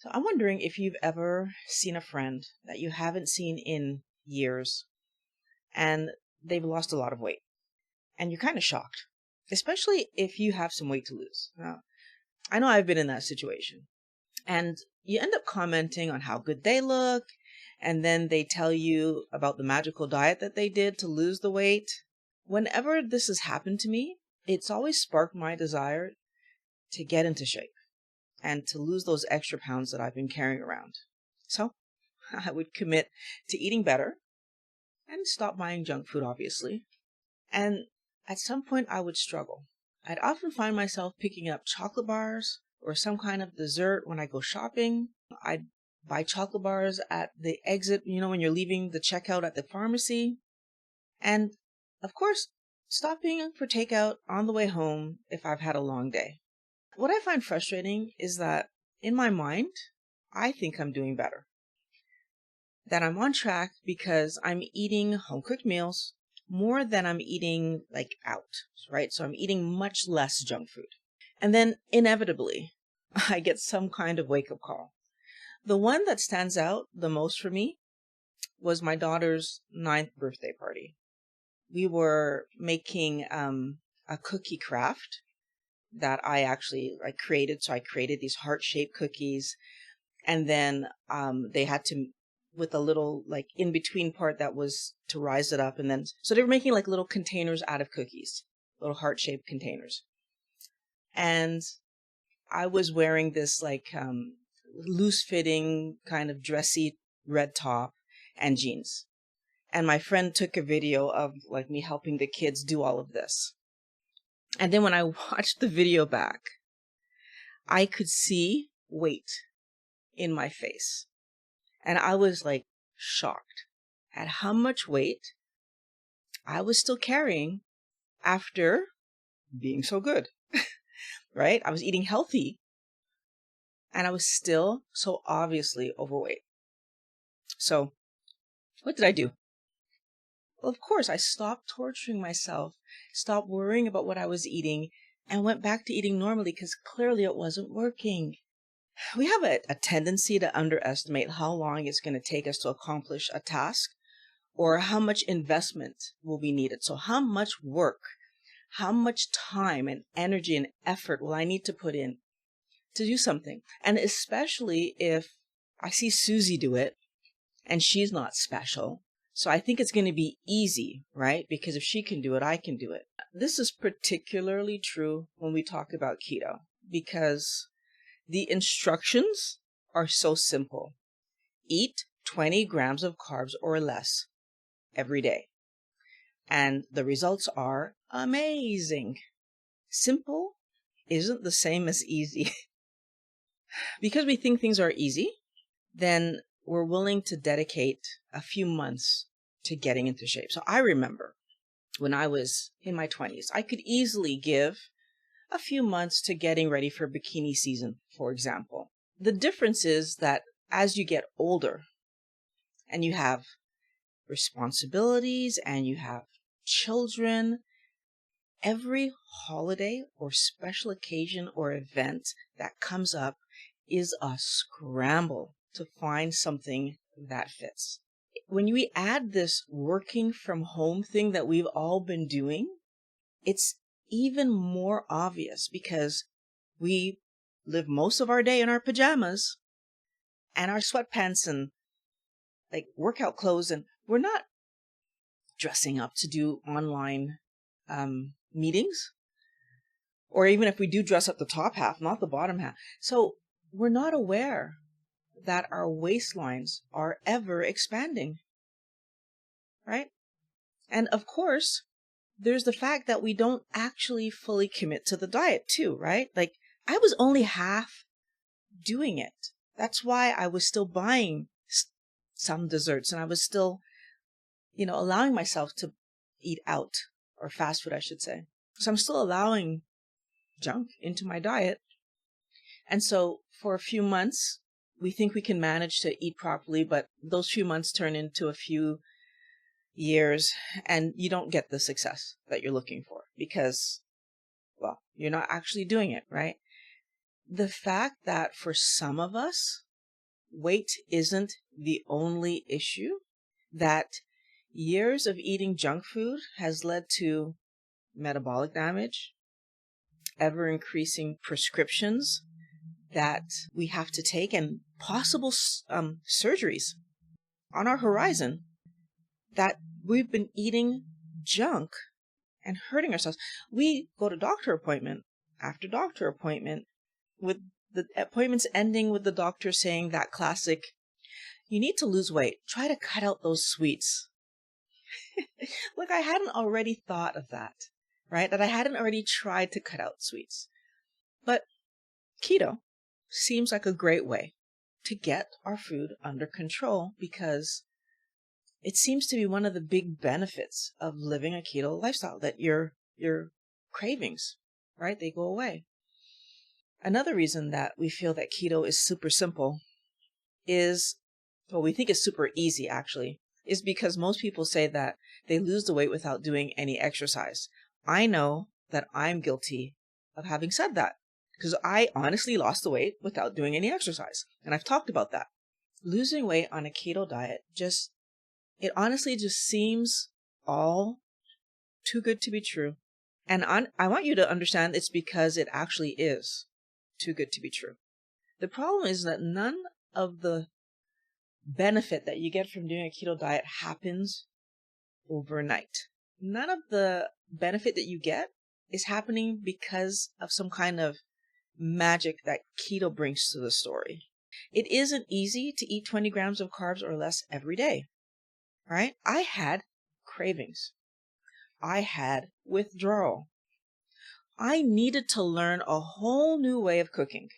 So I'm wondering if you've ever seen a friend that you haven't seen in years and they've lost a lot of weight and you're kind of shocked, especially if you have some weight to lose. Now, I know I've been in that situation and you end up commenting on how good they look, and then they tell you about the magical diet that they did to lose the weight. Whenever this has happened to me, it's always sparked my desire to get into shape and to lose those extra pounds that I've been carrying around. So I would commit to eating better and stop buying junk food, obviously. And at some point I would struggle. I'd often find myself picking up chocolate bars or some kind of dessert when I go shopping. I'd buy chocolate bars at the exit, when you're leaving the checkout at the pharmacy. And of course, stopping for takeout on the way home if I've had a long day. What I find frustrating is that in my mind, I think I'm doing better. That I'm on track because I'm eating home-cooked meals more than I'm eating out, right? So I'm eating much less junk food. And then inevitably, I get some kind of wake-up call. The one that stands out the most for me was my daughter's 9th birthday party. We were making a cookie craft that I actually created. So I created these heart-shaped cookies, and then they had to, with a little in-between part that was to rise it up, and then so they were making little containers out of cookies, little heart-shaped containers. And I was wearing this loose-fitting kind of dressy red top and jeans. And my friend took a video of me helping the kids do all of this. And then when I watched the video back, I could see weight in my face. And I was shocked at how much weight I was still carrying after being so good, right? I was eating healthy and I was still so obviously overweight. So what did I do? Well, of course, I stopped torturing myself, stopped worrying about what I was eating, and went back to eating normally because clearly it wasn't working. We have a tendency to underestimate how long it's going to take us to accomplish a task or how much investment will be needed. So how much work, how much time and energy and effort will I need to put in to do something? And especially if I see Susie do it and she's not special. So I think it's going to be easy, right? Because if she can do it, I can do it. This is particularly true when we talk about keto because the instructions are so simple. Eat 20 grams of carbs or less every day. And the results are amazing. Simple isn't the same as easy. Because we think things are easy, then we're willing to dedicate a few months to getting into shape. So I remember when I was in my 20s, I could easily give a few months to getting ready for bikini season, for example. The difference is that as you get older and you have responsibilities and you have children, every holiday or special occasion or event that comes up is a scramble to find something that fits. When we add this working from home thing that we've all been doing, it's even more obvious because we live most of our day in our pajamas and our sweatpants and workout clothes, and we're not dressing up to do online meetings, or even if we do dress up the top half, not the bottom half. So we're not aware that our waistlines are ever expanding, right? And of course, there's the fact that we don't actually fully commit to the diet too, right? I was only half doing it. That's why I was still buying some desserts and I was still, allowing myself to eat out, or fast food, I should say. So I'm still allowing junk into my diet. And so for a few months, we think we can manage to eat properly, but those few months turn into a few years and you don't get the success that you're looking for because, well, you're not actually doing it, right? The fact that for some of us, weight isn't the only issue, that years of eating junk food has led to metabolic damage, ever increasing prescriptions that we have to take, and possible surgeries on our horizon, that we've been eating junk and hurting ourselves. We go to doctor appointment after doctor appointment, with the appointments ending with the doctor saying that classic, you need to lose weight. Try to cut out those sweets. Look, I hadn't already thought of that, right? That I hadn't already tried to cut out sweets. But keto seems like a great way to get our food under control, because it seems to be one of the big benefits of living a keto lifestyle, that your cravings, right, they go away. Another reason that we feel that keto is super simple is, well, we think it's super easy actually, is because most people say that they lose the weight without doing any exercise. I know that I'm guilty of having said that, because I honestly lost the weight without doing any exercise. And I've talked about that. Losing weight on a keto diet it honestly just seems all too good to be true. And I want you to understand it's because it actually is too good to be true. The problem is that none of the benefit that you get from doing a keto diet happens overnight. None of the benefit that you get is happening because of some kind of magic that keto brings to the story. It isn't easy to eat 20 grams of carbs or less every day, right? I had cravings. I had withdrawal. I needed to learn a whole new way of cooking.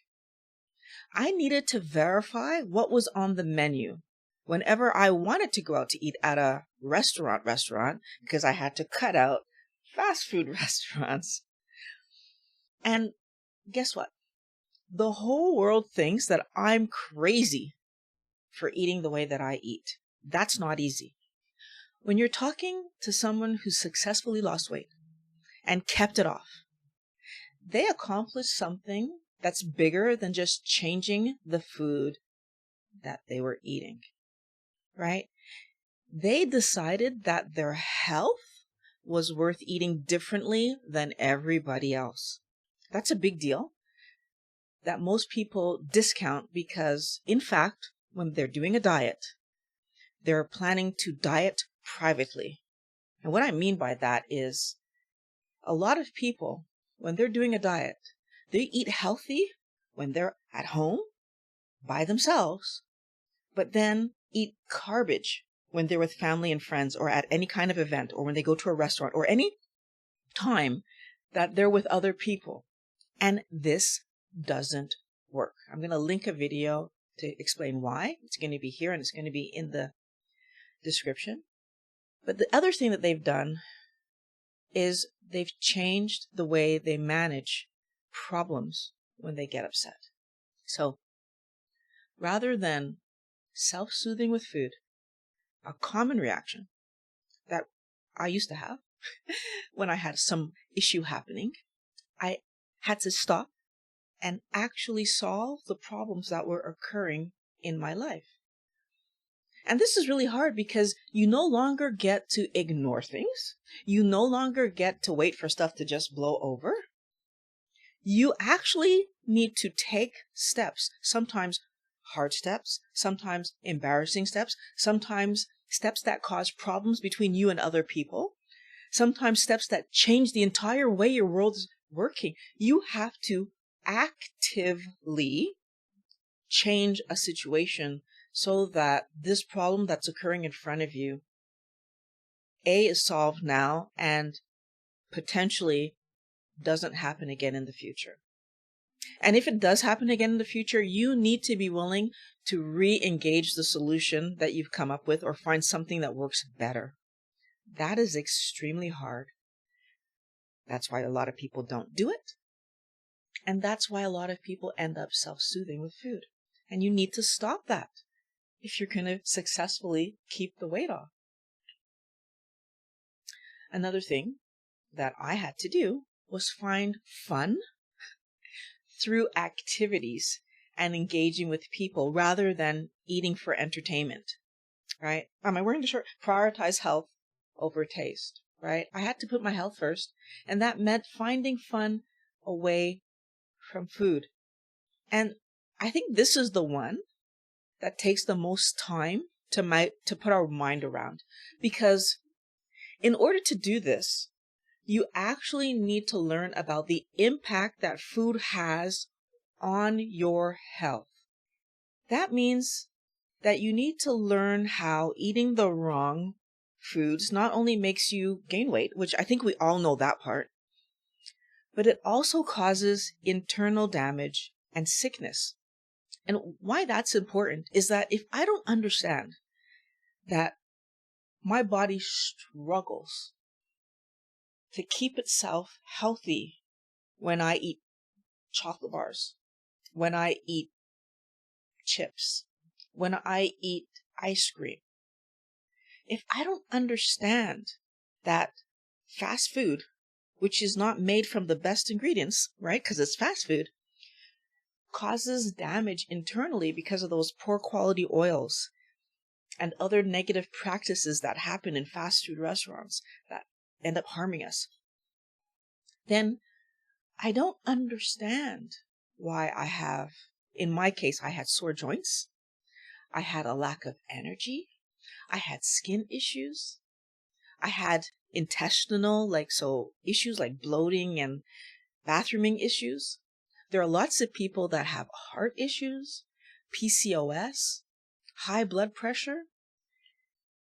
I needed to verify what was on the menu whenever I wanted to go out to eat at a restaurant, because I had to cut out fast food restaurants. And guess what? The whole world thinks that I'm crazy for eating the way that I eat. That's not easy. When you're talking to someone who successfully lost weight and kept it off, they accomplished something that's bigger than just changing the food that they were eating, right? They decided that their health was worth eating differently than everybody else. That's a big deal that most people discount, because, in fact, when they're doing a diet, they're planning to diet privately. And what I mean by that is, a lot of people, when they're doing a diet, they eat healthy when they're at home by themselves, but then eat garbage when they're with family and friends, or at any kind of event, or when they go to a restaurant, or any time that they're with other people. And this doesn't work. I'm going to link a video to explain why. It's going to be here, and it's going to be in the description. But the other thing that they've done is they've changed the way they manage problems when they get upset. So rather than self-soothing with food, a common reaction that I used to have when I had some issue happening, I had to stop and actually solve the problems that were occurring in my life. And this is really hard, because you no longer get to ignore things. You no longer get to wait for stuff to just blow over. You actually need to take steps, sometimes hard steps, sometimes embarrassing steps, sometimes steps that cause problems between you and other people, sometimes steps that change the entire way your world is working. You have to actively change a situation so that this problem that's occurring in front of you, A, is solved now and potentially doesn't happen again in the future. And if it does happen again in the future, you need to be willing to re-engage the solution that you've come up with, or find something that works better. That is extremely hard. That's why a lot of people don't do it. And that's why a lot of people end up self-soothing with food. And you need to stop that if you're going to successfully keep the weight off. Another thing that I had to do was find fun through activities and engaging with people rather than eating for entertainment, right? Am I wearing the shirt? Prioritize health over taste, right? I had to put my health first, and that meant finding fun away from food. And I think this is the one that takes the most time to put our mind around, because in order to do this, you actually need to learn about the impact that food has on your health. That means that you need to learn how eating the wrong foods not only makes you gain weight, which I think we all know that part, but it also causes internal damage and sickness. And why that's important is that if I don't understand that my body struggles to keep itself healthy when I eat chocolate bars, when I eat chips, when I eat ice cream, if I don't understand that fast food, which is not made from the best ingredients, right, because it's fast food, causes damage internally because of those poor quality oils and other negative practices that happen in fast food restaurants that end up harming us, then I don't understand why in my case, I had sore joints. I had a lack of energy. I had skin issues. I had intestinal, issues like bloating and bathrooming issues. There are lots of people that have heart issues, PCOS, high blood pressure.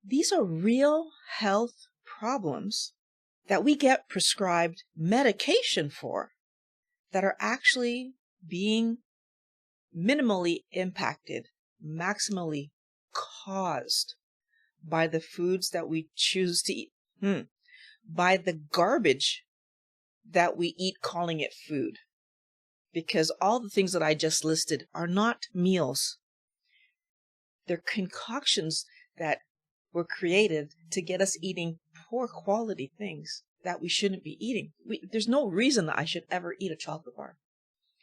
These are real health problems that we get prescribed medication for that are actually being minimally impacted, maximally caused by the foods that we choose to eat, by the garbage that we eat calling it food. Because all the things that I just listed are not meals. They're concoctions that were created to get us eating poor quality things that we shouldn't be eating. There's no reason that I should ever eat a chocolate bar.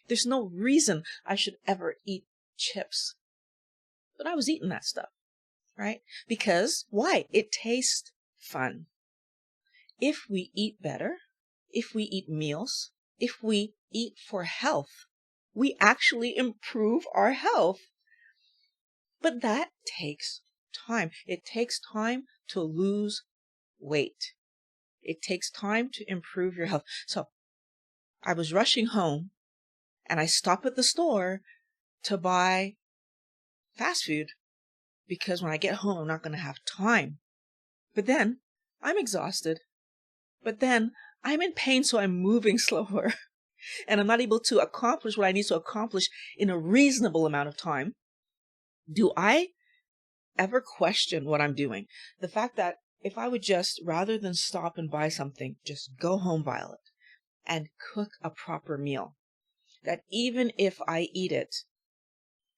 There's no reason I should ever eat chips. But I was eating that stuff, right? Because why? It tastes fun. If we eat better, if we eat meals, if we eat for health, we actually improve our health. But that takes time. It takes time to lose weight. It takes time to improve your health. So I was rushing home and I stopped at the store to buy fast food because when I get home, I'm not going to have time. But then I'm exhausted. But then I'm in pain, so I'm moving slower. And I'm not able to accomplish what I need to accomplish in a reasonable amount of time. Do I ever question what I'm doing? The fact that if I would just, rather than stop and buy something, just go home, Violet, and cook a proper meal. That even if I eat it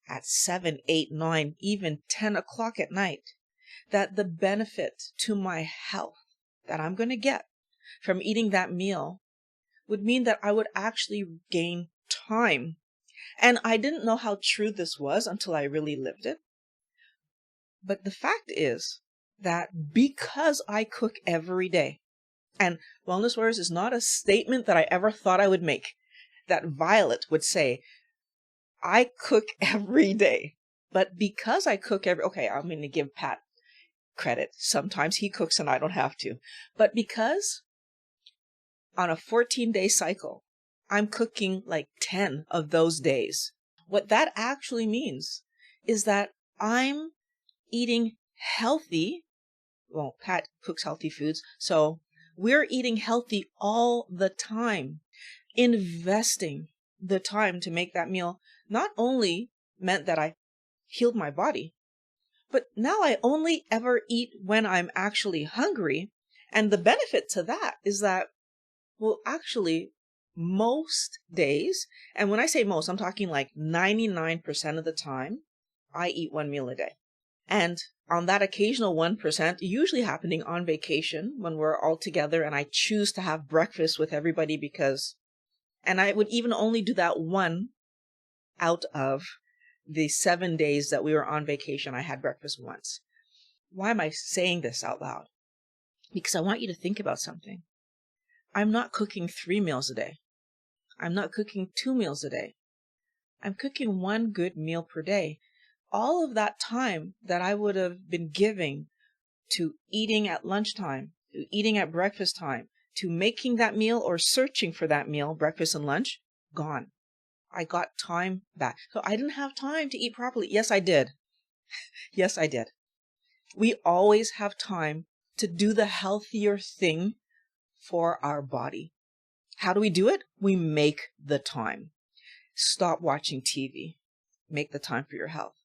at 7, 8, 9, even 10 o'clock at night, that the benefit to my health that I'm going to get from eating that meal would mean that I would actually gain time. And I didn't know how true this was until I really lived it. But the fact is that because I cook every day, and Wellness Warriors is not a statement that I ever thought I would make, that Violet would say, I cook every day. But because I cook okay, I'm going to give Pat credit. Sometimes he cooks and I don't have to. But because on a 14-day cycle, I'm cooking like 10 of those days. What that actually means is that I'm eating healthy. Well, Pat cooks healthy foods, so we're eating healthy all the time. Investing the time to make that meal not only meant that I healed my body, but now I only ever eat when I'm actually hungry. And the benefit to that is that, well, actually, most days, and when I say most, I'm talking like 99% of the time, I eat one meal a day. And on that occasional 1%, usually happening on vacation when we're all together and I choose to have breakfast with everybody and I would even only do that one out of the 7 days that we were on vacation, I had breakfast once. Why am I saying this out loud? Because I want you to think about something. I'm not cooking 3 meals a day. I'm not cooking 2 meals a day. I'm cooking 1 good meal per day. All of that time that I would have been giving to eating at lunchtime, to eating at breakfast time, to making that meal or searching for that meal, breakfast and lunch, gone. I got time back. So I didn't have time to eat properly. Yes, I did. Yes, I did. We always have time to do the healthier thing for our body. How do we do it? We make the time. Stop watching TV. Make the time for your health.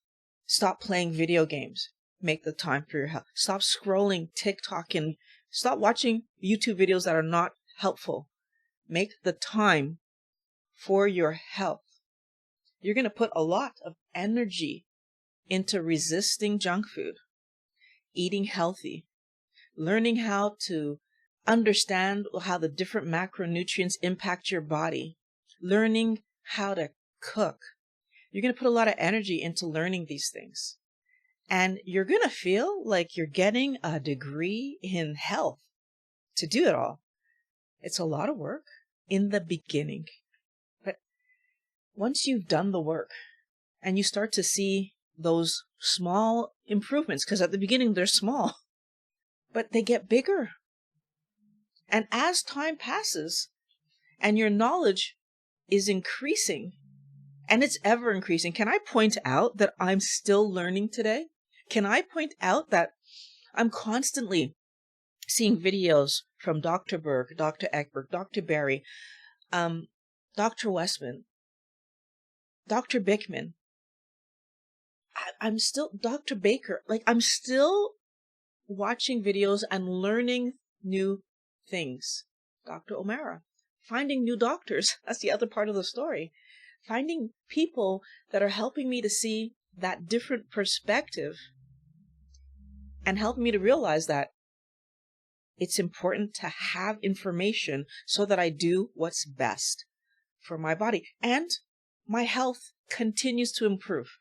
Stop playing video games. Make the time for your health. Stop scrolling TikTok and stop watching YouTube videos that are not helpful. Make the time for your health. You're going to put a lot of energy into resisting junk food, eating healthy, learning how to understand how the different macronutrients impact your body, learning how to cook. You're going to put a lot of energy into learning these things. And you're going to feel like you're getting a degree in health to do it all. It's a lot of work in the beginning. But once you've done the work and you start to see those small improvements, because at the beginning they're small, but they get bigger. And as time passes and your knowledge is increasing, and it's ever increasing. Can I point out that I'm still learning today? Can I point out that I'm constantly seeing videos from Dr. Berg, Dr. Eckberg, Dr. Barry, Dr. Westman, Dr. Bickman. I'm still Dr. Baker. Like, I'm still watching videos and learning new things. Dr. O'Mara, finding new doctors. That's the other part of the story. Finding people that are helping me to see that different perspective and helping me to realize that it's important to have information so that I do what's best for my body and my health continues to improve.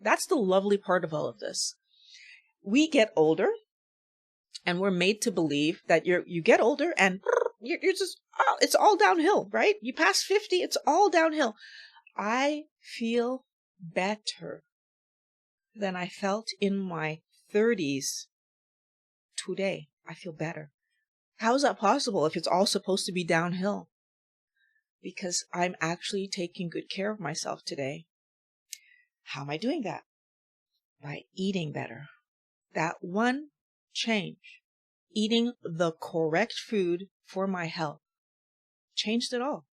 That's the lovely part of all of this. We get older and we're made to believe that you get older and you're just, it's all downhill, right? You pass 50, it's all downhill. I feel better than I felt in my 30s today. I feel better. How is that possible if it's all supposed to be downhill? Because I'm actually taking good care of myself today. How am I doing that? By eating better. That one change, eating the correct food for my health, changed it all.